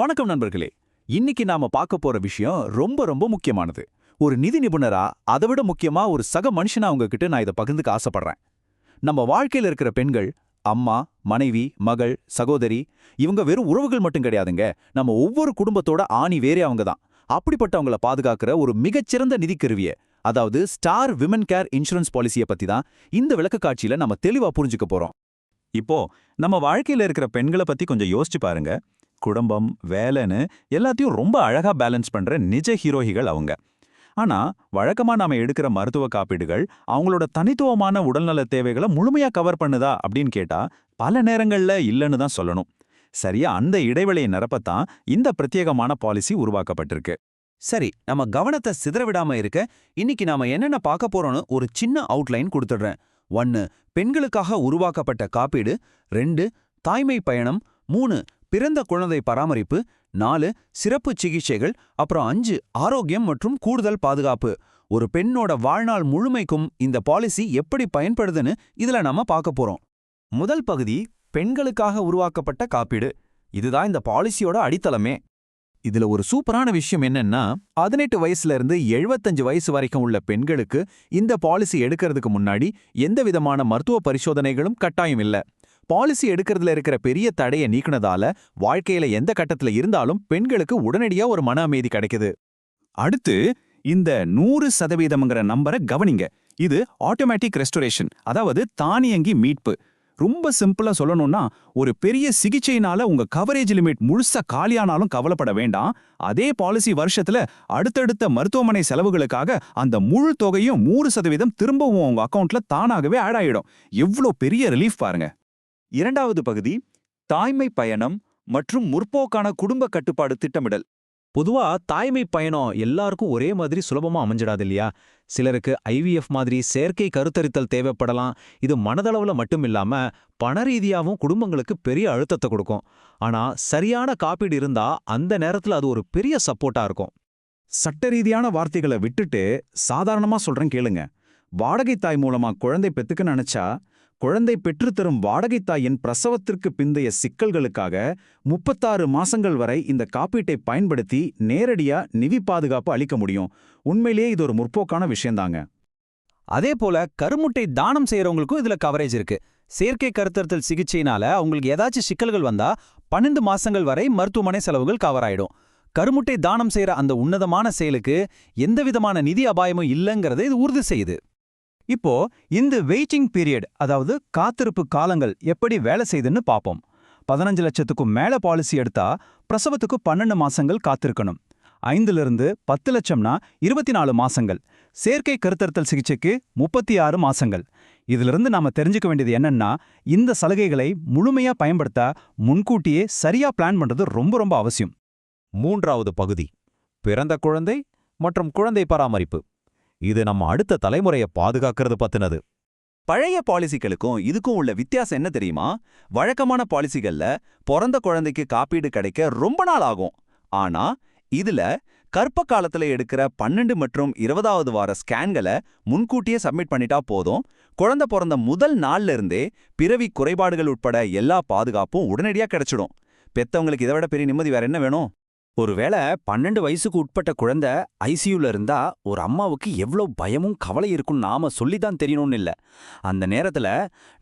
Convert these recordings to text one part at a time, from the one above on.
வணக்கம் நண்பர்களே. இன்னைக்கு நாம பார்க்க போற விஷயம் ரொம்ப ரொம்ப முக்கியமானது. ஒரு நிதி நிபுணரா, அதை விட முக்கியமா ஒரு சக மனுஷனா உங்ககிட்ட நான் இதை பகிர்ந்துக்க ஆசைப்படுறேன். நம்ம வாழ்க்கையில இருக்கிற பெண்கள், அம்மா, மனைவி, மகள், சகோதரி, இவங்க வெறும் உறவுகள் மட்டும் கிடையாதுங்க. நம்ம ஒவ்வொரு குடும்பத்தோட ஆணி வேறே அவங்க தான். அப்படிப்பட்டவங்கள பாதுகாக்கிற ஒரு மிகச்சிறந்த நிதி கருவிய, அதாவது ஸ்டார் விமன் கேர் இன்சூரன்ஸ் பாலிசியை பத்தி தான் இந்த விளக்கக்காட்சியில நம்ம தெளிவா புரிஞ்சுக்க போறோம். இப்போ நம்ம வாழ்க்கையில இருக்கிற பெண்களை பத்தி கொஞ்சம் யோசிச்சு பாருங்க. குடும்பம், வேலைன்னு எல்லாத்தையும் ரொம்ப அழகா பேலன்ஸ் பண்ற நிஜ ஹீரோயிகள் அவங்க. ஆனா வழக்கமா நாம எடுக்கிற மருத்துவ காப்பீடுகள் அவங்களோட தனித்துவமான உடல்நல தேவைகளை முழுமையா கவர் பண்ணுதா அப்படின்னு கேட்டா பல நேரங்கள்ல இல்லைன்னு தான் சொல்லணும். சரியா அந்த இடைவெளியை நிரப்பத்தான் இந்த பிரத்யேகமான பாலிசி உருவாக்கப்பட்டிருக்கு. சரி, நம்ம கவனத்தை சிதறவிடாம இருக்க இன்னைக்கு நாம என்னென்ன பார்க்க போறோம்னு ஒரு சின்ன அவுட்லைன் கொடுத்துடுறேன். 1. பெண்களுக்காக உருவாக்கப்பட்ட காப்பீடு. 2. தாய்மை பயணம். 3. பிறந்த குழந்தை பராமரிப்பு. 4. சிறப்பு சிகிச்சைகள். அப்புறம் 5. ஆரோக்கியம் மற்றும் கூடுதல் பாதுகாப்பு. ஒரு பெண்ணோட வாழ்நாள் முழுமைக்கும் இந்த பாலிசி எப்படி பயன்படுதுன்னு இதுல நாம பார்க்க போறோம். முதல் பகுதி பெண்களுக்காக உருவாக்கப்பட்ட காப்பீடு. இதுதான் இந்த பாலிசியோட அடித்தளமே. இதுல ஒரு சூப்பரான விஷயம் என்னன்னா, 18 வயசுல இருந்து 75 வயசு வரைக்கும் உள்ள பெண்களுக்கு இந்த பாலிசி எடுக்கிறதுக்கு முன்னாடி எந்த விதமான மருத்துவ பரிசோதனைகளும் கட்டாயம் இல்ல. பாலிசி எடுக்கிறதுல இருக்கிற பெரிய தடையை நீக்கினதால வாழ்க்கையில எந்த கட்டத்துல இருந்தாலும் பெண்களுக்கு உடனடியா ஒரு மன அமைதி கிடைக்குது. அடுத்து இந்த 100%ங்கிற நம்பரை கவனிங்க. இது ஆட்டோமேட்டிக் ரெஸ்டோரேஷன், அதாவது தானியங்கி மீட்பு. ரொம்ப சிம்பிளா சொல்லணும்னா, ஒரு பெரிய சிகிச்சையினால உங்க கவரேஜ் லிமிட் முழுசா காலியானாலும் கவலைப்பட வேண்டாம். அதே பாலிசி வருஷத்துல அடுத்தடுத்த மருத்துவமனை செலவுகளுக்காக அந்த முழு தொகையும் 100% திரும்பவும் உங்க அக்கவுண்ட்ல தானாகவே ஆட் ஆயிடும். எவ்வளோ பெரிய ரிலீஃப் பாருங்க. இரண்டாவது பகுதி தாய்மை பயணம் மற்றும் முற்போக்கான குடும்ப கட்டுப்பாடு திட்டமிடல். பொதுவா தாய்மை பயணம் எல்லாருக்கும் ஒரே மாதிரி சுலபமா அமைஞ்சிடாது இல்லையா? சிலருக்கு ஐவிஎஃப் மாதிரி செயற்கை கருத்தரித்தல் தேவைப்படலாம். இது மனதளவுல மட்டும் இல்லாம பணரீதியாவும் குடும்பங்களுக்கு பெரிய அழுத்தத்தை கொடுக்கும். ஆனா சரியான காப்பீடு இருந்தா அந்த நேரத்துல அது ஒரு பெரிய சப்போர்ட்டா இருக்கும். சட்ட ரீதியான வார்த்தைகளை விட்டுட்டு சாதாரணமா சொல்றேன் கேளுங்க. வாடகை தாய் மூலமா குழந்தை பெத்துக்க நினைச்சா, குழந்தை பெற்றுத்தரும் வாடகைத்தாயின் பிரசவத்திற்கு பிந்தைய சிக்கல்களுக்காக 36 மாசங்கள் வரை இந்த காப்பீட்டை பயன்படுத்தி நேரடியா நிதி பாதுகாப்பு அளிக்க முடியும். உண்மையிலேயே இது ஒரு முற்போக்கான விஷயம்தாங்க. அதே போல கருமுட்டை தானம் செய்யறவங்களுக்கும் இதுல கவரேஜ் இருக்கு. செயற்கை கருத்தரித்தல் சிகிச்சையினால அவங்களுக்கு ஏதாச்சும் சிக்கல்கள் வந்தா 12 மாசங்கள் வரை மருத்துவமனை செலவுகள் கவர் ஆயிடும். கருமுட்டை தானம் செய்யற அந்த உன்னதமான செயலுக்கு எந்தவிதமான நிதி அபாயமும் இல்லைங்கிறத இது உறுதி செய்யுது. இப்போ இந்த வெயிட்டிங் பீரியட், அதாவது காத்திருப்பு காலங்கள் எப்படி வேலை செய்யுதுன்னு பார்ப்போம். 15 லட்சத்துக்கும் மேல பாலிசி எடுத்தா பிரசவத்துக்கு 12 மாசங்கள் காத்திருக்கணும். 5லிருந்து 10 லட்சம்னா 24 மாசங்கள். செயற்கை கருத்தரித்தல் சிகிச்சைக்கு 36 மாசங்கள். இதிலிருந்து நாம தெரிஞ்சுக்க வேண்டியது என்னன்னா, இந்த சலுகைகளை முழுமையா பயன்படுத்த முன்கூட்டியே சரியா பிளான் பண்றது ரொம்ப ரொம்ப அவசியம். மூன்றாவது பகுதி பிறந்த குழந்தை மற்றும் குழந்தை பராமரிப்பு. இது நம்ம அடுத்த தலைமுறையை பாதுகாக்கிறது பத்தினது. பழைய பாலிசிகளுக்கும் இதுக்கும் உள்ள வித்தியாசம் என்ன தெரியுமா? வழக்கமான பாலிசிகள்ல பிறந்த குழந்தைக்கு காப்பீடு கிடைக்க ரொம்ப நாள் ஆகும். ஆனா இதுல கர்ப்ப காலத்துல எடுக்கிற 12 மற்றும் 20வது வார ஸ்கேன்களை முன்கூட்டியே சப்மிட் பண்ணிட்டா போதும். குழந்தை பிறந்த முதல் நாள்ல இருந்தே பிறவி குறைபாடுகள் உட்பட எல்லா பாதுகாப்பும் உடனடியா கிடைச்சிடும். பெத்தவங்களுக்கு இதை விட பெரிய நிம்மதி வேற என்ன வேணும்? ஒருவேளை 12 வயசுக்கு உட்பட்ட குழந்தை ஐசியூல இருந்தா ஒரு அம்மாவுக்கு எவ்வளோ பயமும் கவலை இருக்குன்னு நாம சொல்லிதான் தெரியணும்னு இல்ல. அந்த நேரத்துல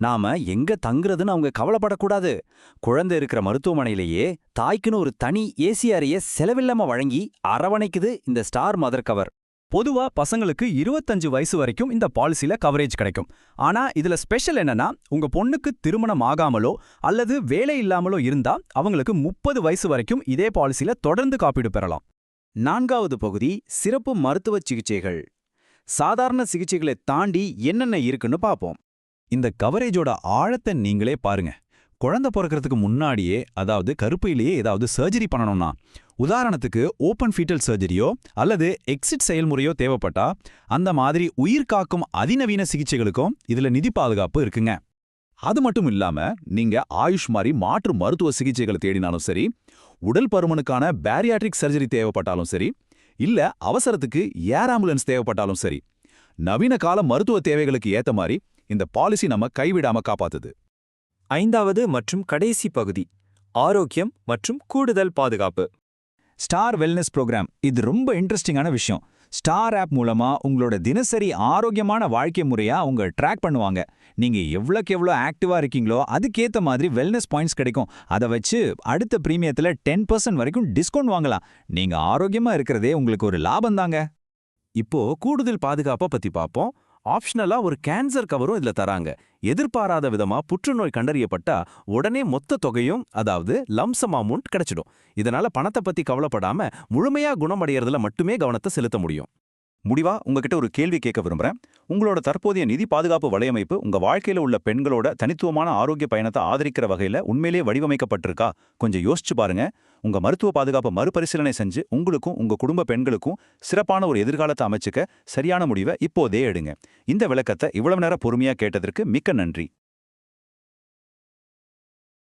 நாம எங்க தங்குறதுன்னு அவங்க கவலைப்படக்கூடாது. குழந்தை இருக்கிற மருத்துவமனையிலேயே தாய்க்குன்னு ஒரு தனி ஏசி அறையை செலவில்லாம வழங்கி அரவணைக்குது இந்த ஸ்டார் மதர் கவர். பொதுவா பசங்களுக்கு 25 வயசு வரைக்கும் இந்த பாலிசில கவரேஜ் கிடைக்கும். ஆனா இதுல ஸ்பெஷல் என்னன்னா, உங்க பொண்ணுக்கு திருமணம் ஆகாமலோ அல்லது வேலை இல்லாமலோ இருந்தா அவங்களுக்கு 30 வயசு வரைக்கும் இதே பாலிசில தொடர்ந்து காப்பீடு பெறலாம். 4வது பகுதி சிறப்பு மருத்துவ சிகிச்சைகள். சாதாரண சிகிச்சைகளை தாண்டி என்னென்ன இருக்குன்னு பார்ப்போம். இந்த கவரேஜோட ஆழத்தை நீங்களே பாருங்க. குழந்தை பிறக்கிறதுக்கு முன்னாடியே, அதாவது கருப்பையிலேயே ஏதாவது சர்ஜரி பண்ணணும்னா, உதாரணத்துக்கு ஓப்பன் ஃபீட்டல் சர்ஜரியோ அல்லது எக்ஸிட் செயல்முறையோ தேவைப்பட்டா அந்த மாதிரி உயிர் காக்கும் அதிநவீன சிகிச்சைகளுக்கும் இதுல நிதி பாதுகாப்பு இருக்குங்க. அது மட்டும் இல்லாம நீங்க ஆயுஷ் மாதிரி மாற்று மருத்துவ சிகிச்சைகளை தேடினாலும் சரி, உடல் பருமனுக்கான பேரியாட்ரிக் சர்ஜரி தேவைப்பட்டாலும் சரி, இல்ல அவசரத்துக்கு ஏர் ஆம்புலன்ஸ் தேவைப்பட்டாலும் சரி, நவீன கால மருத்துவ தேவைகளுக்கு ஏத்த மாதிரி இந்த பாலிசி நம்ம கைவிடாம காப்பாத்துது. 5வது மற்றும் கடைசி பகுதி ஆரோக்கியம் மற்றும் கூடுதல் பாதுகாப்பு. ஸ்டார் வெல்னஸ் ப்ரோக்ராம் இது ரொம்ப இன்ட்ரெஸ்டிங்கான விஷயம். ஸ்டார் ஆப் மூலமா உங்களோட தினசரி ஆரோக்கியமான வாழ்க்கை முறையா அவங்க ட்ராக் பண்ணுவாங்க. நீங்க எவ்வளோக்கு எவ்வளோ ஆக்டிவா இருக்கீங்களோ அதுக்கேத்த மாதிரி வெல்னஸ் பாயிண்ட்ஸ் கிடைக்கும். அதை வச்சு அடுத்த பிரீமியத்துல 10% வரைக்கும் டிஸ்கவுண்ட் வாங்கலாம். நீங்க ஆரோக்கியமா இருக்கிறதே உங்களுக்கு ஒரு லாபம் தாங்க. இப்போ கூடுதல் பாதுகாப்பை பத்தி பார்ப்போம். ஆப்ஷனலா ஒரு கேன்சர் கவரும் இதுல தராங்க. எதிர்பாராத விதமா புற்றுநோய் கண்டறியப்பட்டா உடனே மொத்த தொகையும், அதாவது லம்சம் அமௌண்ட் கிடைச்சிடும். இதனால பணத்தை பத்தி கவலைப்படாம முழுமையா குணமடையறதுல மட்டுமே கவனத்தை செலுத்த முடியும். முடிவா உங்ககிட்ட ஒரு கேள்வி கேட்க விரும்புறேன். உங்களோட தற்போதைய நிதி பாதுகாப்பு வலையமைப்பு உங்க வாழ்க்கையில உள்ள பெண்களோட தனித்துவமான ஆரோக்கிய பயணத்தை ஆதரிக்கிற வகையில உண்மையிலேயே வடிவமைக்கப்பட்டிருக்கா? கொஞ்சம் யோசிச்சு பாருங்க. உங்க மருத்துவ பாதுகாப்பை மறுபரிசீலனை செஞ்சு உங்களுக்கும் உங்க குடும்ப பெண்களுக்கும் சிறப்பான ஒரு எதிர்காலத்தை அமைச்சுக்க சரியான முடிவை இப்போதே எடுங்க. இந்த விளக்கத்தை இவ்வளவு நேரம் பொறுமையா கேட்டதற்கு மிக்க நன்றி.